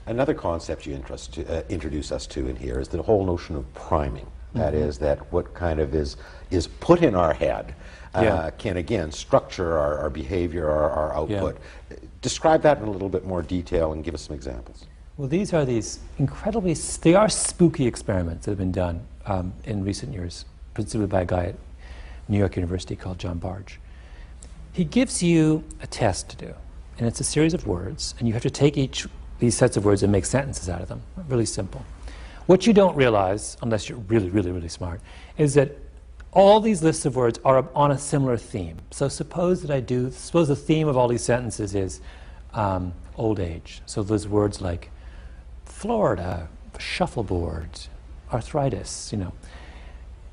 Another concept you introduce us to in here is the whole notion of priming. That is, that what kind of is put in our head can, again, structure our behavior, our output. Describe that in a little bit more detail and give us some examples. Well, these are they are spooky experiments that have been done in recent years, principally by a guy at New York University called John Bargh. He gives you a test to do, and it's a series of words, and you have to take these sets of words and make sentences out of them. Really simple. What you don't realize, unless you're really, really, really smart, is that all these lists of words are on a similar theme. So suppose the theme of all these sentences is old age. So those words like Florida, shuffleboard, arthritis,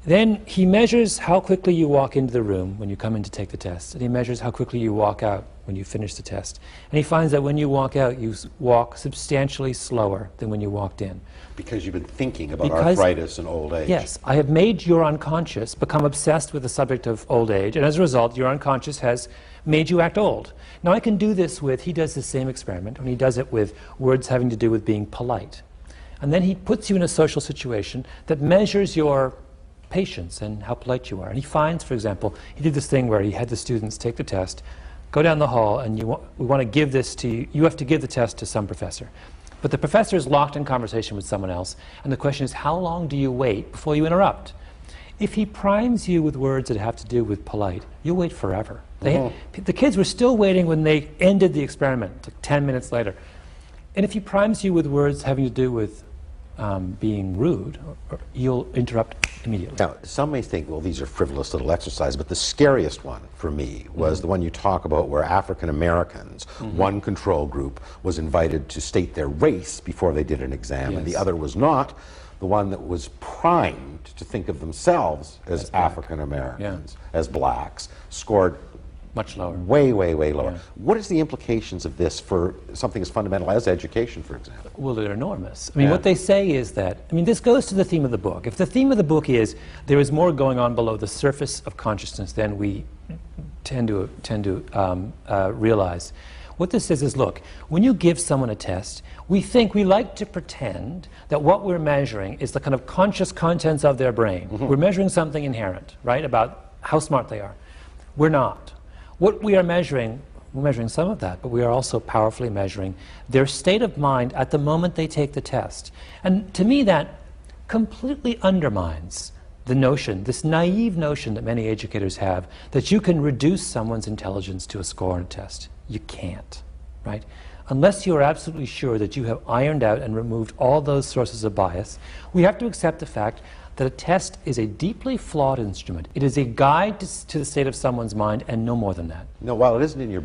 Then he measures how quickly you walk into the room when you come in to take the test, and he measures how quickly you walk out when you finish the test. And he finds that when you walk out, you walk substantially slower than when you walked in. Because you've been thinking about arthritis and old age. Yes, I have made your unconscious become obsessed with the subject of old age, and as a result, your unconscious has made you act old. Now I can do this he does the same experiment, and he does it with words having to do with being polite. And then he puts you in a social situation that measures your patience and how polite you are. And he finds, for example, he did this thing where he had the students take the test, go down the hall, and we want to give this to you. You have to give the test to some professor. But the professor is locked in conversation with someone else, and the question is, how long do you wait before you interrupt? If he primes you with words that have to do with polite, you'll wait forever. The kids were still waiting when they ended the experiment, like 10 minutes later. And if he primes you with words having to do with being rude, you'll interrupt immediately. Now, some may think, well, these are frivolous little exercises, but the scariest one for me was the one you talk about where African Americans, one control group, was invited to state their race before they did an exam, and the other was not. The one that was primed to think of themselves as African Americans, as blacks, scored much lower. Way, way, way lower. Yeah. What is the implications of this for something as fundamental as education, for example? Well, they're enormous. I mean, what they say is that, this goes to the theme of the book. If the theme of the book is there is more going on below the surface of consciousness than we tend to realize, what this says is, look, when you give someone a test, we like to pretend that what we're measuring is the kind of conscious contents of their brain. We're measuring something inherent, right, about how smart they are. We're not. What we are measuring, we're measuring some of that, but we are also powerfully measuring their state of mind at the moment they take the test. And to me, that completely undermines the notion, this naive notion that many educators have, that you can reduce someone's intelligence to a score on a test. You can't, right? Unless you are absolutely sure that you have ironed out and removed all those sources of bias, we have to accept the fact that a test is a deeply flawed instrument. It is a guide to the state of someone's mind, and no more than that. No, while it isn't in your